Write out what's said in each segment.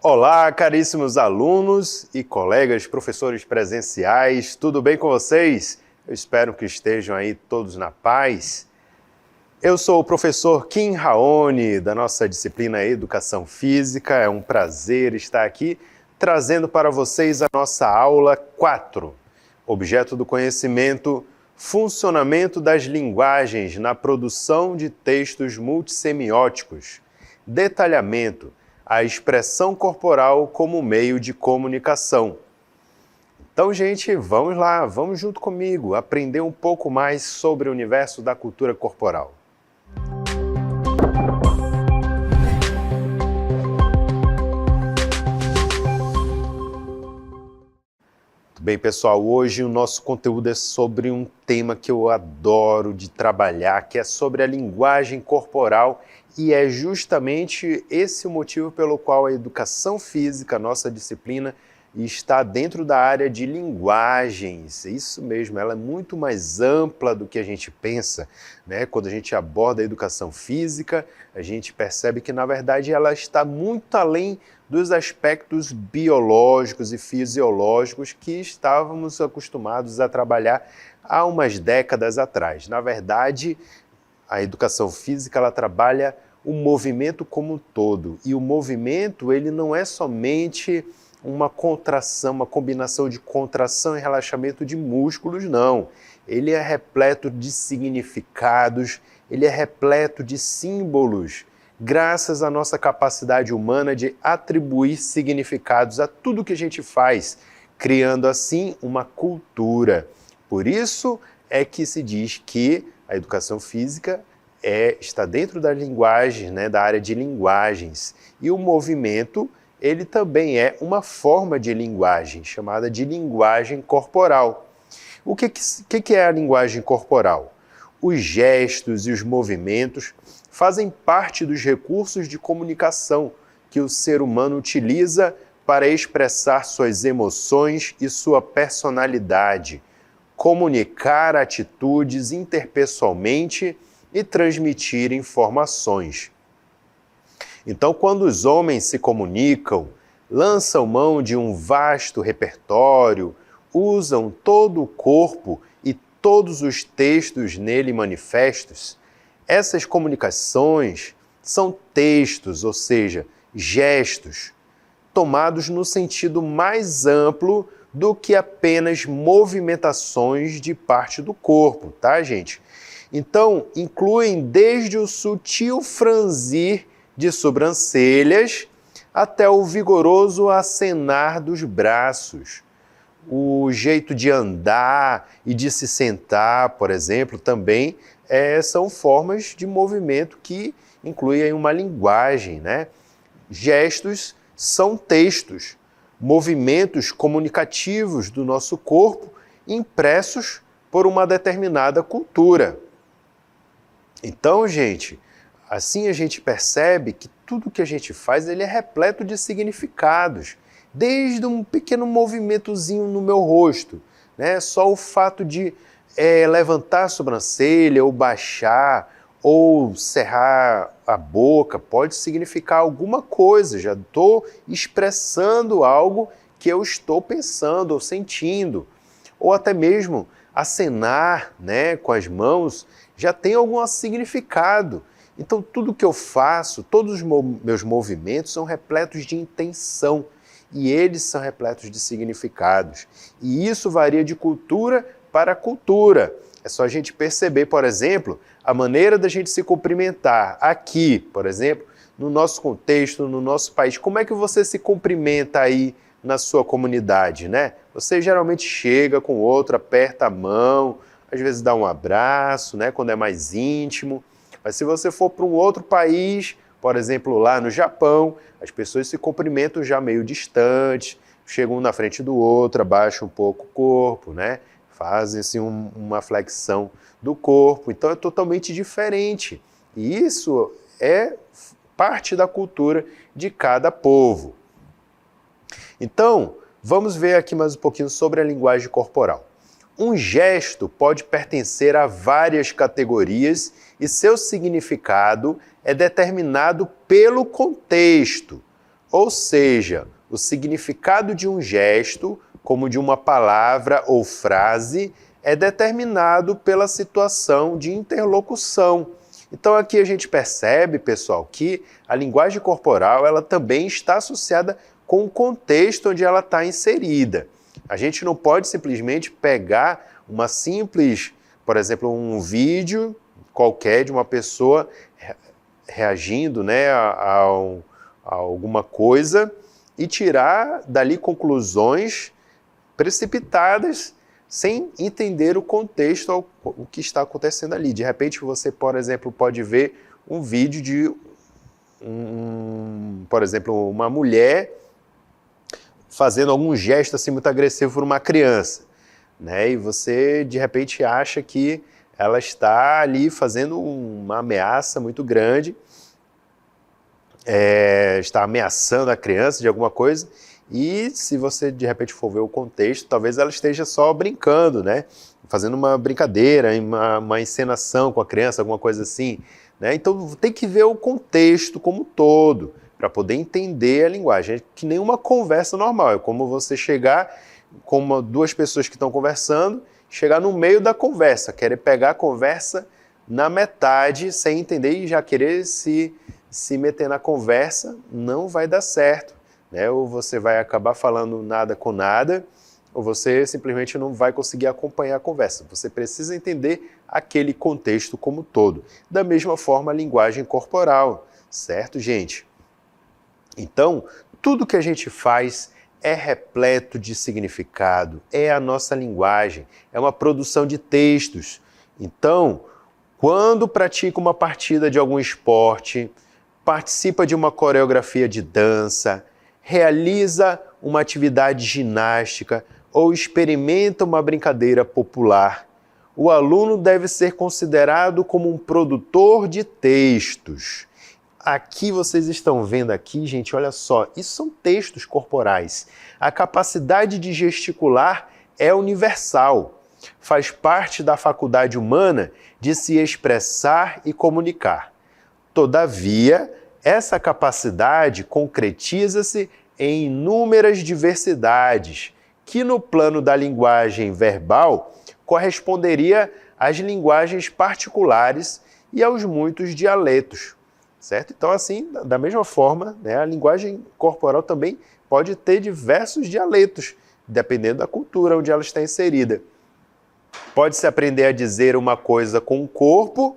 Olá, caríssimos alunos e colegas professores presenciais, tudo bem com vocês? Eu espero que estejam aí todos na paz. Eu sou o professor Kim Raoni, da nossa disciplina Educação Física. É um prazer estar aqui trazendo para vocês a nossa aula 4, objeto do conhecimento, funcionamento das linguagens na produção de textos multissemióticos, detalhamento, a expressão corporal como meio de comunicação. Então, gente, vamos lá, vamos junto comigo aprender um pouco mais sobre o universo da cultura corporal. Bem, pessoal, hoje o nosso conteúdo é sobre um tema que eu adoro de trabalhar, que é sobre a linguagem corporal, e é justamente esse o motivo pelo qual a educação física, nossa disciplina, está dentro da área de linguagens. Isso mesmo, ela é muito mais ampla do que a gente pensa, né? Quando a gente aborda a educação física, a gente percebe que, na verdade, ela está muito além dos aspectos biológicos e fisiológicos que estávamos acostumados a trabalhar há umas décadas atrás. Na verdade, a educação física ela trabalha o movimento como um todo. E o movimento ele não é somente uma contração, uma combinação de contração e relaxamento de músculos, não. Ele é repleto de significados, ele é repleto de símbolos, graças à nossa capacidade humana de atribuir significados a tudo que a gente faz, criando assim uma cultura. Por isso é que se diz que a educação física está dentro da linguagem, né, da área de linguagens. E o movimento, ele também é uma forma de linguagem, chamada de linguagem corporal. O que é a linguagem corporal? Os gestos e os movimentos fazem parte dos recursos de comunicação que o ser humano utiliza para expressar suas emoções e sua personalidade, comunicar atitudes interpessoalmente e transmitir informações. Então, quando os homens se comunicam, lançam mão de um vasto repertório, usam todo o corpo e todos os textos nele manifestos, essas comunicações são textos, ou seja, gestos, tomados no sentido mais amplo do que apenas movimentações de parte do corpo, tá, gente? Então, incluem desde o sutil franzir de sobrancelhas até o vigoroso acenar dos braços. O jeito de andar e de se sentar, por exemplo, também são formas de movimento que incluem uma linguagem, né? Gestos são textos, movimentos comunicativos do nosso corpo impressos por uma determinada cultura. Então, gente, assim a gente percebe que tudo que a gente faz ele é repleto de significados, desde um pequeno movimentozinho no meu rosto, né? Só o fato de levantar a sobrancelha ou baixar ou cerrar a boca pode significar alguma coisa, já estou expressando algo que eu estou pensando ou sentindo, ou até mesmo acenar, né, com as mãos já tem algum significado. Então tudo que eu faço, todos os meus movimentos são repletos de intenção e eles são repletos de significados. E isso varia de cultura para cultura. É só a gente perceber, por exemplo, a maneira da gente se cumprimentar. Aqui, por exemplo, no nosso contexto, no nosso país, como é que você se cumprimenta aí na sua comunidade, né? Você geralmente chega com o outro, aperta a mão, às vezes dá um abraço, né, quando é mais íntimo. Mas se você for para um outro país, por exemplo, lá no Japão, as pessoas se cumprimentam já meio distantes, chegam um na frente do outro, abaixam um pouco o corpo, né? Fazem assim uma flexão do corpo. Então é totalmente diferente. E isso é parte da cultura de cada povo. Então, vamos ver aqui mais um pouquinho sobre a linguagem corporal. Um gesto pode pertencer a várias categorias e seu significado é determinado pelo contexto. Ou seja, o significado de um gesto, como de uma palavra ou frase, é determinado pela situação de interlocução. Então aqui a gente percebe, pessoal, que a linguagem corporal ela também está associada com o contexto onde ela está inserida. A gente não pode simplesmente pegar uma simples, por exemplo, um vídeo qualquer de uma pessoa reagindo, né, a alguma coisa e tirar dali conclusões precipitadas sem entender o contexto, o que está acontecendo ali. De repente você, por exemplo, pode ver um vídeo de, por exemplo, uma mulher fazendo algum gesto assim muito agressivo por uma criança, né? E você, de repente, acha que ela está ali fazendo uma ameaça muito grande, está ameaçando a criança de alguma coisa, e se você de repente for ver o contexto, talvez ela esteja só brincando, né? Fazendo uma brincadeira, uma encenação com a criança, alguma coisa assim, né? Então tem que ver o contexto como um todo, para poder entender a linguagem. É que nem uma conversa normal, é como você chegar com duas pessoas que estão conversando, chegar no meio da conversa, querer pegar a conversa na metade, sem entender e já querer se meter na conversa, não vai dar certo, né? Ou você vai acabar falando nada com nada, ou você simplesmente não vai conseguir acompanhar a conversa. Você precisa entender aquele contexto como todo. Da mesma forma, a linguagem corporal, certo, gente? Então, tudo que a gente faz é repleto de significado, é a nossa linguagem, é uma produção de textos. Então, quando pratica uma partida de algum esporte, participa de uma coreografia de dança, realiza uma atividade ginástica ou experimenta uma brincadeira popular, o aluno deve ser considerado como um produtor de textos. Aqui vocês estão vendo aqui, gente, olha só, isso são textos corporais. A capacidade de gesticular é universal. Faz parte da faculdade humana de se expressar e comunicar. Todavia, essa capacidade concretiza-se em inúmeras diversidades, que no plano da linguagem verbal corresponderia às linguagens particulares e aos muitos dialetos. Certo? Então, assim, da mesma forma, né, a linguagem corporal também pode ter diversos dialetos, dependendo da cultura onde ela está inserida. Pode-se aprender a dizer uma coisa com o corpo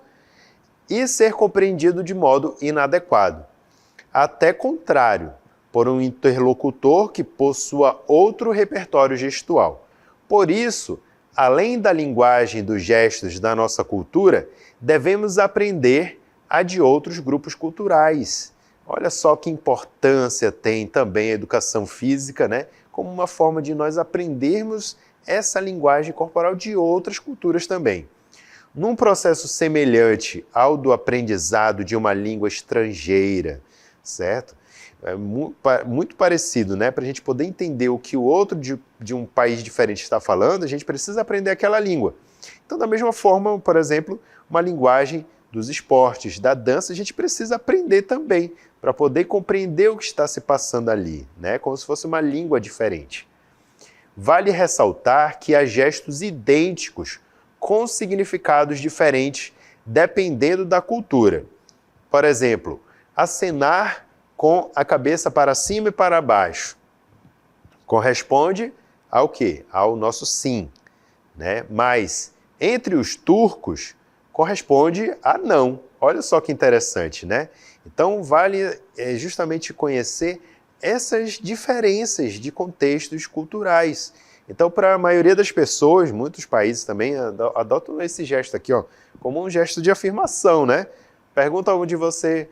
e ser compreendido de modo inadequado. Até contrário, por um interlocutor que possua outro repertório gestual. Por isso, além da linguagem dos gestos da nossa cultura, devemos aprender a de outros grupos culturais. Olha só que importância tem também a educação física, né? Como uma forma de nós aprendermos essa linguagem corporal de outras culturas também. Num processo semelhante ao do aprendizado de uma língua estrangeira, certo? É muito parecido, né? Para a gente poder entender o que o outro de um país diferente está falando, a gente precisa aprender aquela língua. Então, da mesma forma, por exemplo, uma linguagem dos esportes, da dança, a gente precisa aprender também, para poder compreender o que está se passando ali, né? Como se fosse uma língua diferente. Vale ressaltar que há gestos idênticos com significados diferentes, dependendo da cultura. Por exemplo, acenar com a cabeça para cima e para baixo corresponde ao quê? Ao nosso sim, né? Mas entre os turcos corresponde a não. Olha só que interessante, né? Então vale justamente conhecer essas diferenças de contextos culturais. Então, para a maioria das pessoas, muitos países também adotam esse gesto aqui, ó, como um gesto de afirmação, né? Pergunta onde você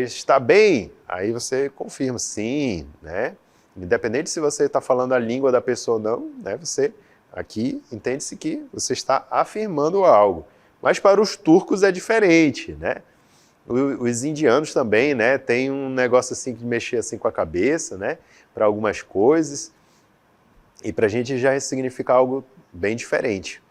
está bem? Aí você confirma, sim, né? Independente se você está falando a língua da pessoa ou não, né? Você aqui entende-se que você está afirmando algo. Mas para os turcos é diferente, né? Os indianos também, né? Tem um negócio assim de mexer assim com a cabeça, né? Para algumas coisas. E para a gente já significa algo bem diferente,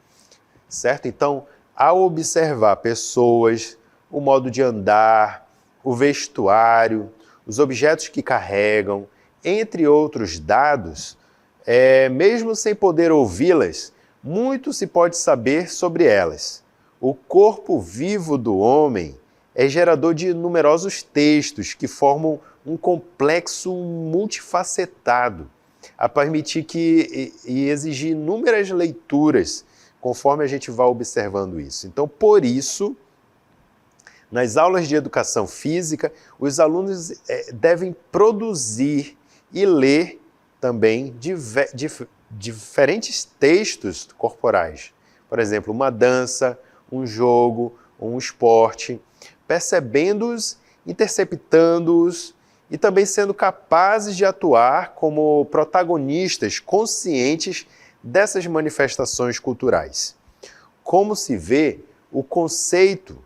certo? Então, ao observar pessoas, o modo de andar, o vestuário, os objetos que carregam, entre outros dados, mesmo sem poder ouvi-las, muito se pode saber sobre elas. O corpo vivo do homem é gerador de numerosos textos que formam um complexo multifacetado, a permitir e exigir inúmeras leituras, conforme a gente vai observando isso. Então, por isso, nas aulas de educação física, os alunos devem produzir e ler também diferentes textos corporais. Por exemplo, uma dança, um jogo, um esporte, percebendo-os, interceptando-os e também sendo capazes de atuar como protagonistas conscientes dessas manifestações culturais. Como se vê, o conceito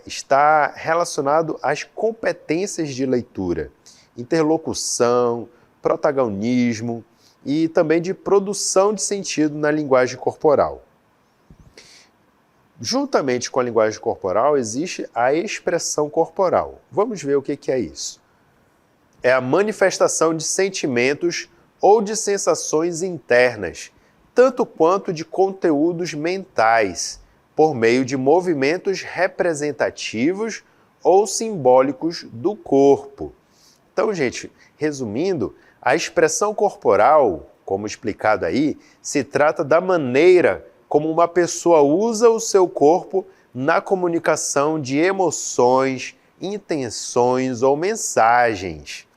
está relacionado às competências de leitura, interlocução, protagonismo e também de produção de sentido na linguagem corporal. Juntamente com a linguagem corporal, existe a expressão corporal. Vamos ver o que é isso. É a manifestação de sentimentos ou de sensações internas, tanto quanto de conteúdos mentais, por meio de movimentos representativos ou simbólicos do corpo. Então, gente, resumindo, a expressão corporal, como explicado aí, se trata da maneira como uma pessoa usa o seu corpo na comunicação de emoções, intenções ou mensagens.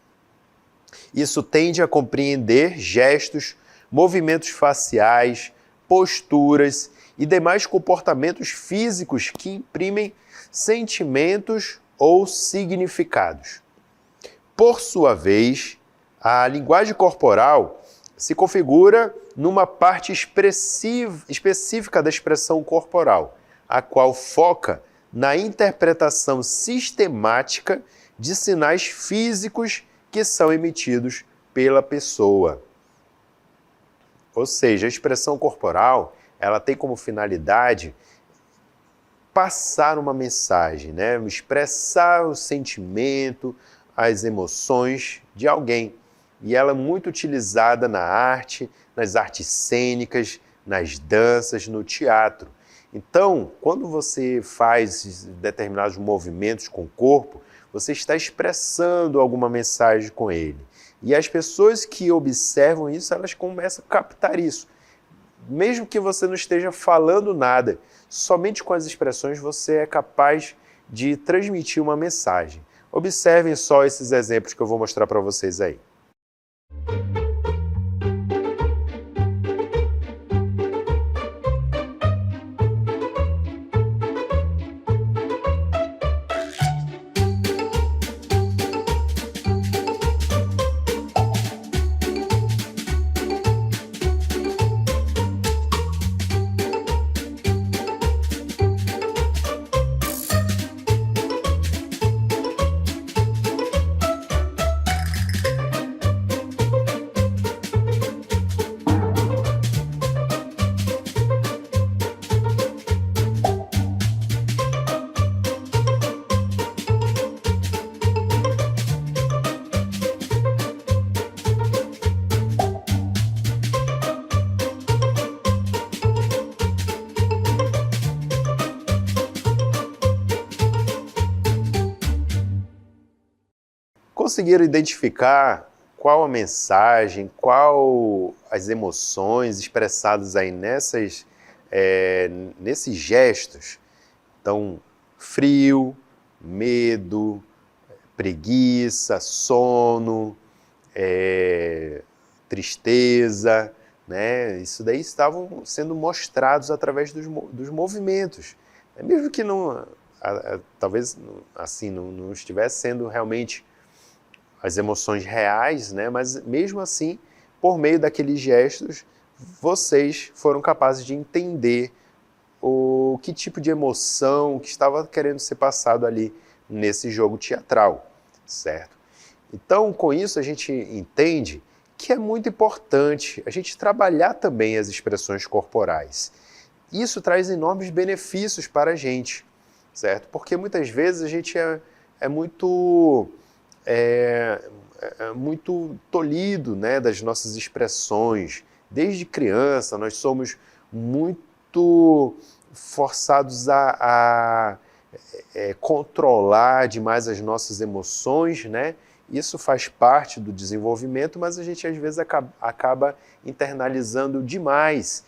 Isso tende a compreender gestos, movimentos faciais, posturas e demais comportamentos físicos que imprimem sentimentos ou significados. Por sua vez, a linguagem corporal se configura numa parte específica da expressão corporal, a qual foca na interpretação sistemática de sinais físicos que são emitidos pela pessoa. Ou seja, a expressão corporal, ela tem como finalidade passar uma mensagem, expressar o sentimento, as emoções de alguém. E ela é muito utilizada na arte, nas artes cênicas, nas danças, no teatro. Então, quando você faz determinados movimentos com o corpo, você está expressando alguma mensagem com ele. E as pessoas que observam isso, elas começam a captar isso. Mesmo que você não esteja falando nada, somente com as expressões você é capaz de transmitir uma mensagem. Observem só esses exemplos que eu vou mostrar para vocês aí. Conseguiram identificar qual a mensagem, qual as emoções expressadas aí nesses gestos? Então, frio, medo, preguiça, sono, tristeza, Isso daí estavam sendo mostrados através dos movimentos. Mesmo que talvez assim não estivesse sendo realmente as emoções reais, mas mesmo assim, por meio daqueles gestos, vocês foram capazes de entender que tipo de emoção que estava querendo ser passado ali nesse jogo teatral, certo? Então, com isso, a gente entende que é muito importante a gente trabalhar também as expressões corporais. Isso traz enormes benefícios para a gente, certo? Porque muitas vezes a gente é muito muito tolhido, né, das nossas expressões. Desde criança, nós somos muito forçados a controlar demais as nossas emoções, né? Isso faz parte do desenvolvimento, mas a gente às vezes acaba internalizando demais.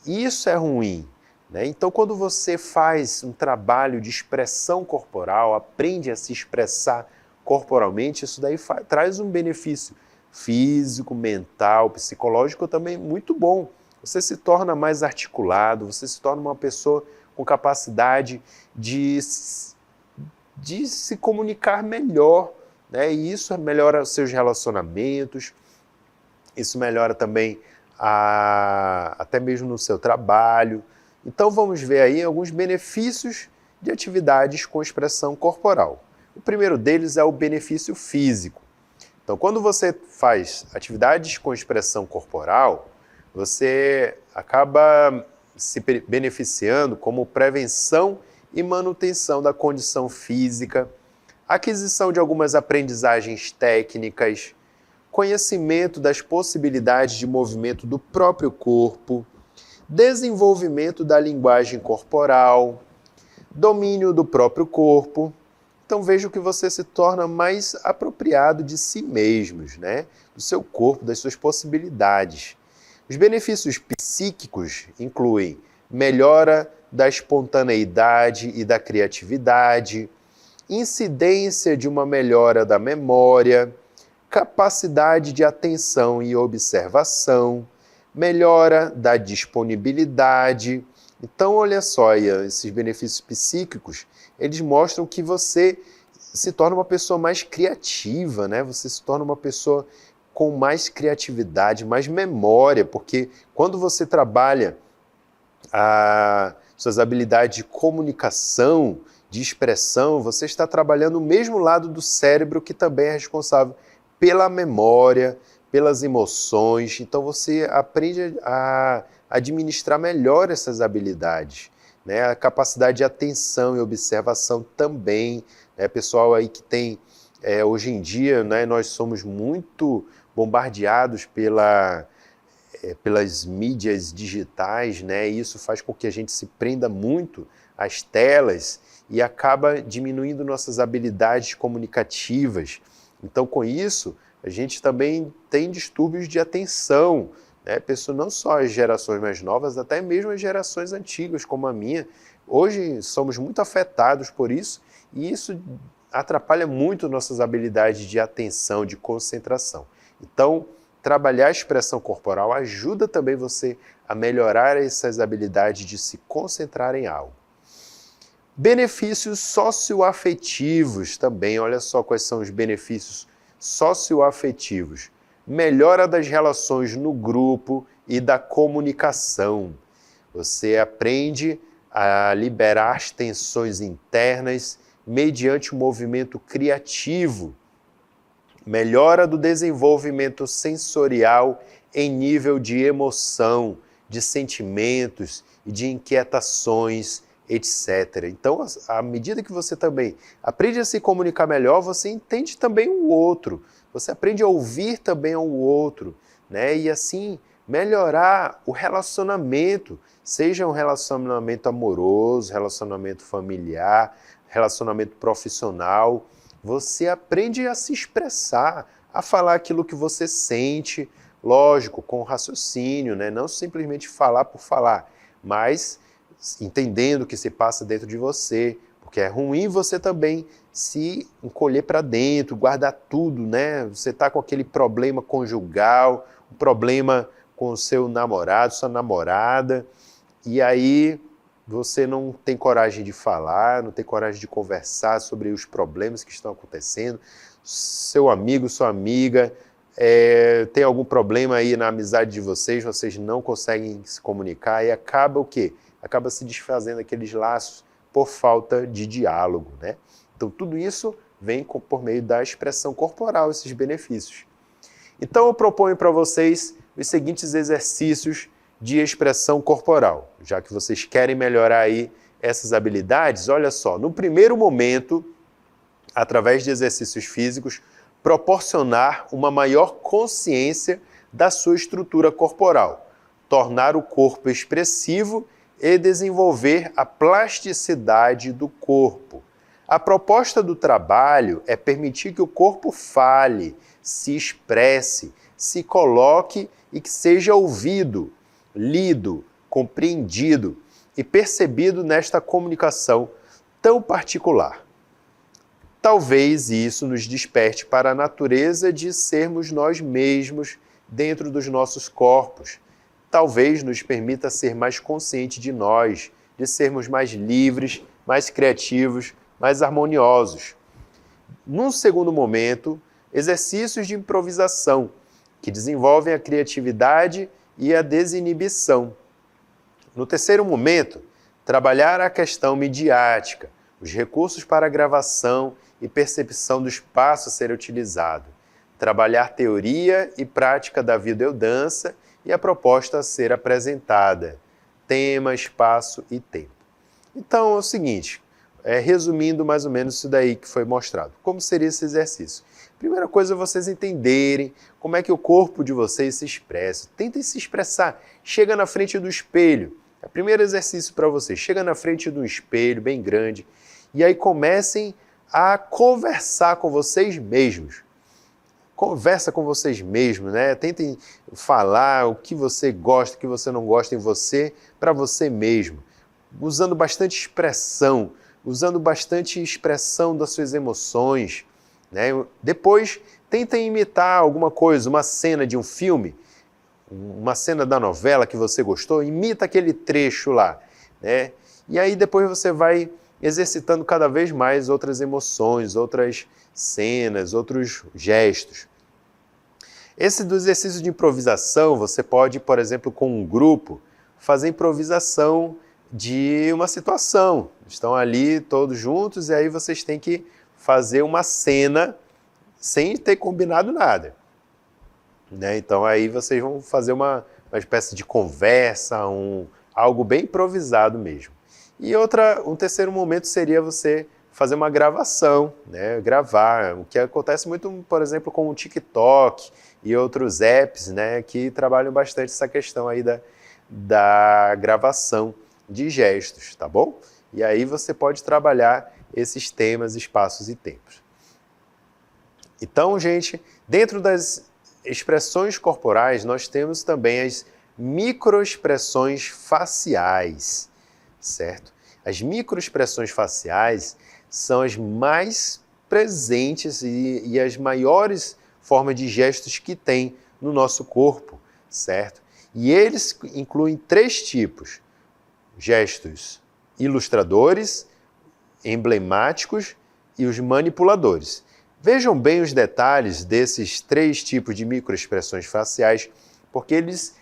E isso é ruim, né? Então, quando você faz um trabalho de expressão corporal, aprende a se expressar corporalmente, isso daí traz um benefício físico, mental, psicológico também muito bom. Você se torna mais articulado, você se torna uma pessoa com capacidade de se comunicar melhor, né? E isso melhora os seus relacionamentos, isso melhora também até mesmo no seu trabalho. Então vamos ver aí alguns benefícios de atividades com expressão corporal. O primeiro deles é o benefício físico. Então, quando você faz atividades com expressão corporal, você acaba se beneficiando como prevenção e manutenção da condição física, aquisição de algumas aprendizagens técnicas, conhecimento das possibilidades de movimento do próprio corpo, desenvolvimento da linguagem corporal, domínio do próprio corpo. Então veja que você se torna mais apropriado de si mesmos, né? Do seu corpo, das suas possibilidades. Os benefícios psíquicos incluem melhora da espontaneidade e da criatividade, incidência de uma melhora da memória, capacidade de atenção e observação, melhora da disponibilidade. Então, olha só, esses benefícios psíquicos, eles mostram que você se torna uma pessoa mais criativa, né? Você se torna uma pessoa com mais criatividade, mais memória, porque quando você trabalha as suas habilidades de comunicação, de expressão, você está trabalhando o mesmo lado do cérebro que também é responsável pela memória, pelas emoções. Então você aprende a administrar melhor essas habilidades, né? A capacidade de atenção e observação também, né? Pessoal aí que tem, hoje em dia, né, nós somos muito bombardeados pelas mídias digitais, né? E isso faz com que a gente se prenda muito às telas e acaba diminuindo nossas habilidades comunicativas. Então, com isso, a gente também tem distúrbios de atenção, né? Pessoas, não só as gerações mais novas, até mesmo as gerações antigas, como a minha. Hoje somos muito afetados por isso, e isso atrapalha muito nossas habilidades de atenção, de concentração. Então, trabalhar a expressão corporal ajuda também você a melhorar essas habilidades de se concentrar em algo. Benefícios socioafetivos também, olha só quais são os benefícios socioafetivos. Melhora das relações no grupo e da comunicação. Você aprende a liberar as tensões internas mediante um movimento criativo. Melhora do desenvolvimento sensorial em nível de emoção, de sentimentos e de inquietações, etc. Então, à medida que você também aprende a se comunicar melhor, você entende também o outro, você aprende a ouvir também o outro, né? E assim melhorar o relacionamento, seja um relacionamento amoroso, relacionamento familiar, relacionamento profissional. Você aprende a se expressar, a falar aquilo que você sente, lógico, com raciocínio, né? Não simplesmente falar por falar, mas entendendo o que se passa dentro de você, porque é ruim você também se encolher para dentro, guardar tudo, né? Você está com aquele problema conjugal, um problema com o seu namorado, sua namorada, e aí você não tem coragem de falar, não tem coragem de conversar sobre os problemas que estão acontecendo, seu amigo, sua amiga, tem algum problema aí na amizade de vocês não conseguem se comunicar e acaba o quê? Acaba se desfazendo aqueles laços por falta de diálogo, né? Então tudo isso vem por meio da expressão corporal, esses benefícios. Então eu proponho para vocês os seguintes exercícios de expressão corporal. Já que vocês querem melhorar aí essas habilidades, olha só, no primeiro momento, através de exercícios físicos, proporcionar uma maior consciência da sua estrutura corporal, tornar o corpo expressivo e desenvolver a plasticidade do corpo. A proposta do trabalho é permitir que o corpo fale, se expresse, se coloque e que seja ouvido, lido, compreendido e percebido nesta comunicação tão particular. Talvez isso nos desperte para a natureza de sermos nós mesmos dentro dos nossos corpos. Talvez nos permita ser mais consciente de nós, de sermos mais livres, mais criativos, mais harmoniosos. Num segundo momento, exercícios de improvisação, que desenvolvem a criatividade e a desinibição. No terceiro momento, trabalhar a questão midiática, os recursos para gravação e percepção do espaço a ser utilizado, trabalhar teoria e prática da videodança e a proposta a ser apresentada, tema, espaço e tempo. Então é o seguinte, resumindo mais ou menos isso daí que foi mostrado. Como seria esse exercício? Primeira coisa é vocês entenderem como é que o corpo de vocês se expressa. Tentem se expressar. Chega na frente do espelho. É o primeiro exercício para vocês. Chega na frente do espelho bem grande e aí comecem a conversar com vocês mesmos. Conversa com vocês mesmos, né? Tentem falar o que você gosta, o que você não gosta em você, para você mesmo. Usando bastante expressão das suas emoções, né? Depois, tentem imitar alguma coisa, uma cena de um filme, uma cena da novela que você gostou, imita aquele trecho lá, né? E aí depois você vai exercitando cada vez mais outras emoções, outras cenas, outros gestos. Esse do exercício de improvisação, você pode, por exemplo, com um grupo, fazer improvisação de uma situação. Estão ali todos juntos e aí vocês têm que fazer uma cena sem ter combinado nada, né? Então aí vocês vão fazer uma espécie de conversa, algo bem improvisado mesmo. E um terceiro momento seria você fazer uma gravação, né? Gravar, o que acontece muito, por exemplo, com o TikTok e outros apps, né? Que trabalham bastante essa questão aí da gravação de gestos, tá bom? E aí você pode trabalhar esses temas, espaços e tempos. Então, gente, dentro das expressões corporais, nós temos também as microexpressões faciais, certo? As microexpressões faciais são as mais presentes e as maiores formas de gestos que tem no nosso corpo, certo? E eles incluem 3 tipos: gestos ilustradores, emblemáticos e os manipuladores. Vejam bem os detalhes desses 3 tipos de microexpressões faciais, porque eles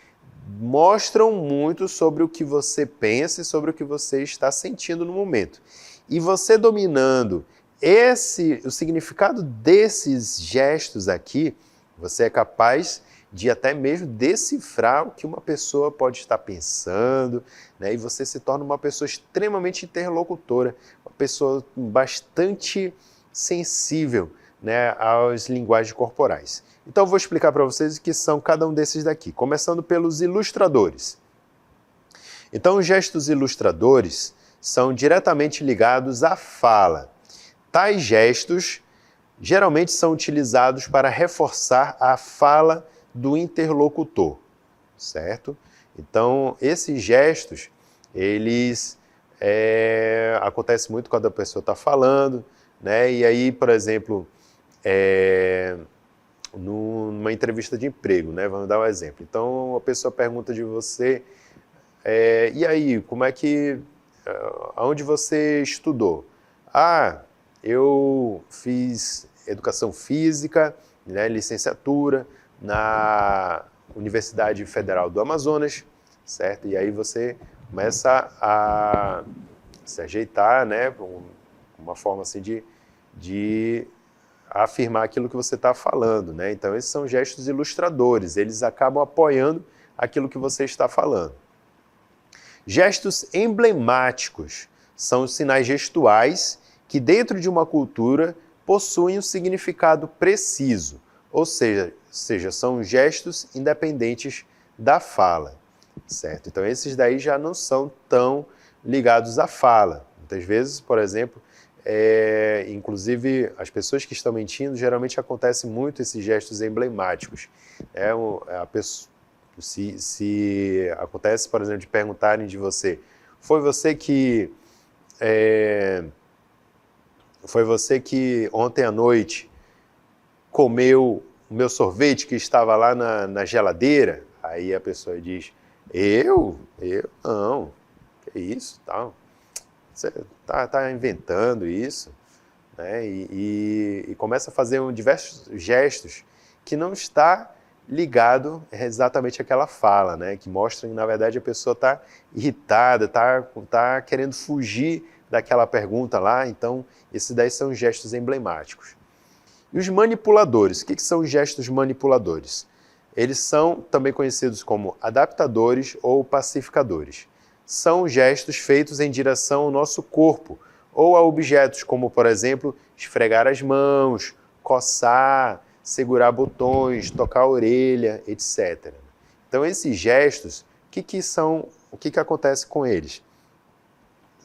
mostram muito sobre o que você pensa e sobre o que você está sentindo no momento. E você dominando o significado desses gestos aqui, você é capaz de até mesmo decifrar o que uma pessoa pode estar pensando, né? E você se torna uma pessoa extremamente interlocutora, uma pessoa bastante sensível, né, às linguagens corporais. Então eu vou explicar para vocês o que são cada um desses daqui, começando pelos ilustradores. Então os gestos ilustradores são diretamente ligados à fala. Tais gestos geralmente são utilizados para reforçar a fala do interlocutor, certo? Então, esses gestos, eles acontecem muito quando a pessoa está falando, né? E aí, por exemplo, numa entrevista de emprego, né? Vamos dar um exemplo. Então, a pessoa pergunta de você, e aí, como é que, aonde você estudou? Ah, eu fiz educação física, né, licenciatura, na Universidade Federal do Amazonas, certo? E aí você começa a se ajeitar, né? Uma forma assim de afirmar aquilo que você está falando, né? Então esses são gestos ilustradores, eles acabam apoiando aquilo que você está falando. Gestos emblemáticos são os sinais gestuais que dentro de uma cultura possuem um significado preciso, ou seja, são gestos independentes da fala, certo? Então esses daí já não são tão ligados à fala. Muitas vezes, por exemplo, inclusive as pessoas que estão mentindo, geralmente acontece muito esses gestos emblemáticos. A pessoa, se acontece, por exemplo, de perguntarem de você, foi você que ontem à noite comeu o meu sorvete que estava lá na geladeira? Aí a pessoa diz, eu não, que isso, tal. Você tá inventando isso, né? E começa a fazer diversos gestos que não está ligado exatamente àquela fala, né? Que mostra que, na verdade, a pessoa está irritada, tá querendo fugir daquela pergunta lá. Então, esses daí são gestos emblemáticos. E os manipuladores, o que são os gestos manipuladores? Eles são também conhecidos como adaptadores ou pacificadores. São gestos feitos em direção ao nosso corpo ou a objetos como, por exemplo, esfregar as mãos, coçar, segurar botões, tocar a orelha, etc. Então esses gestos, o que acontece com eles?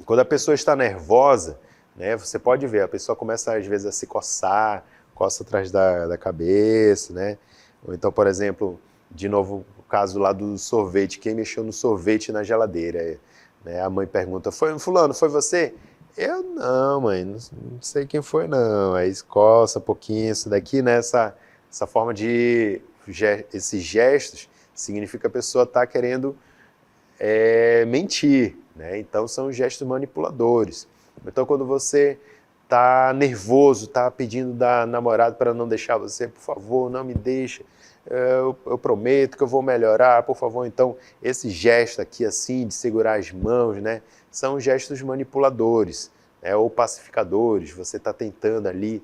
Quando a pessoa está nervosa, né, você pode ver, a pessoa começa às vezes a se coçar, coça atrás da cabeça, né? Ou então, por exemplo, de novo, o caso lá do sorvete, quem mexeu no sorvete na geladeira? Né? A mãe pergunta, fulano, foi você? Eu não, mãe, não sei quem foi não. Aí coça um pouquinho, isso daqui, né? Essa forma de, esses gestos, significa que a pessoa está querendo mentir, né? Então são gestos manipuladores. Então quando você está nervoso, está pedindo da namorada para não deixar você, por favor, não me deixa, eu prometo que eu vou melhorar, por favor. Então, esse gesto aqui, assim, de segurar as mãos, né, são gestos manipuladores, né, ou pacificadores. Você está tentando ali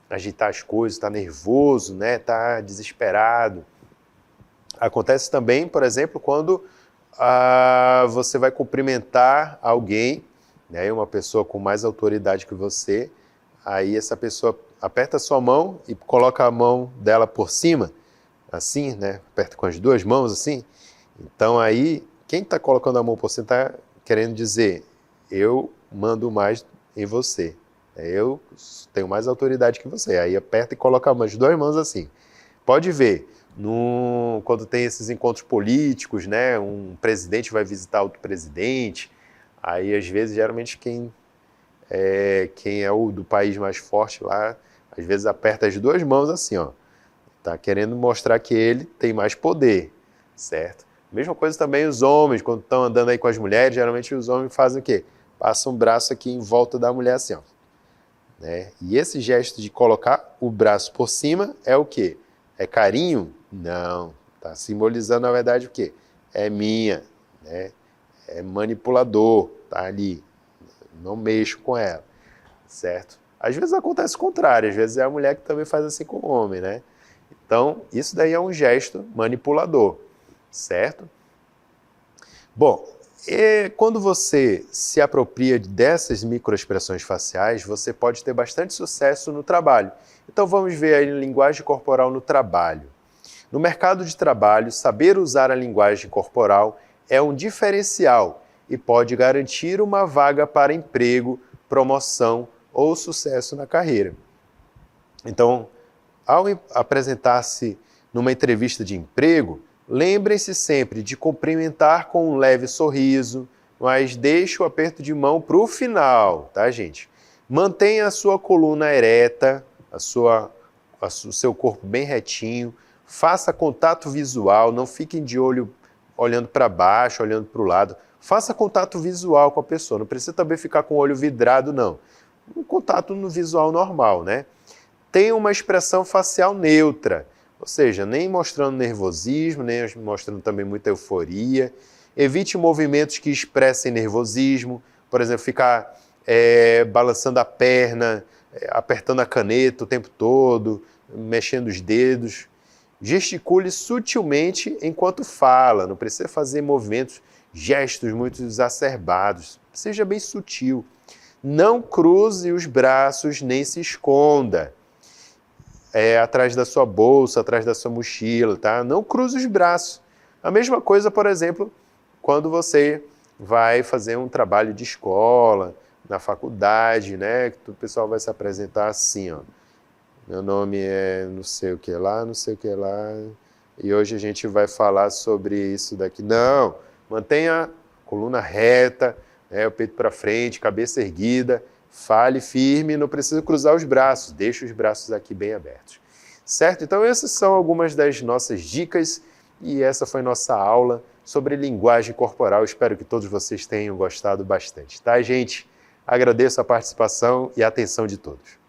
agitar as coisas, está nervoso, né, está desesperado. Acontece também, por exemplo, quando você vai cumprimentar alguém, né, uma pessoa com mais autoridade que você, aí essa pessoa aperta a sua mão e coloca a mão dela por cima, assim, né, aperta com as duas mãos assim. Então aí, quem está colocando a mão por cima está querendo dizer, eu mando mais em você, eu tenho mais autoridade que você. Aí aperta e coloca as duas mãos assim. Pode ver, quando tem esses encontros políticos, né, um presidente vai visitar outro presidente, aí às vezes, geralmente quem é o do país mais forte lá, às vezes aperta as duas mãos assim, ó. Tá querendo mostrar que ele tem mais poder, certo? Mesma coisa também os homens, quando estão andando aí com as mulheres, geralmente os homens fazem o quê? Passam um braço aqui em volta da mulher assim, ó. Né? E esse gesto de colocar o braço por cima é o quê? É carinho? Não. Tá simbolizando, na verdade, o quê? É minha, né? É manipulador, tá ali. Não mexo com ela, certo? Às vezes acontece o contrário, às vezes é a mulher que também faz assim com o homem, né? Então, isso daí é um gesto manipulador, certo? Bom, quando você se apropria dessas microexpressões faciais, você pode ter bastante sucesso no trabalho. Então vamos ver aí a linguagem corporal no trabalho. No mercado de trabalho, saber usar a linguagem corporal é um diferencial e pode garantir uma vaga para emprego, promoção ou sucesso na carreira. Então, ao apresentar-se numa entrevista de emprego, lembrem-se sempre de cumprimentar com um leve sorriso, mas deixe o aperto de mão para o final, tá, gente? Mantenha a sua coluna ereta, o seu corpo bem retinho, faça contato visual, não fiquem de olho olhando para baixo, olhando para o lado. Faça contato visual com a pessoa, não precisa também ficar com o olho vidrado, não. Um contato no visual normal, né? Tenha uma expressão facial neutra, ou seja, nem mostrando nervosismo, nem mostrando também muita euforia. Evite movimentos que expressem nervosismo, por exemplo, ficar balançando a perna, apertando a caneta o tempo todo, mexendo os dedos. Gesticule sutilmente enquanto fala, não precisa fazer movimentos, gestos muito exacerbados. Seja bem sutil. Não cruze os braços nem se esconda atrás da sua bolsa, atrás da sua mochila, tá? Não cruze os braços. A mesma coisa, por exemplo, quando você vai fazer um trabalho de escola, na faculdade, né? Que o pessoal vai se apresentar assim, ó. Meu nome é não sei o que lá, não sei o que lá, e hoje a gente vai falar sobre isso daqui. Não, mantenha a coluna reta, o peito para frente, cabeça erguida, fale firme, não precisa cruzar os braços, deixe os braços aqui bem abertos. Certo? Então essas são algumas das nossas dicas e essa foi nossa aula sobre linguagem corporal. Espero que todos vocês tenham gostado bastante, tá, gente? Agradeço a participação e a atenção de todos.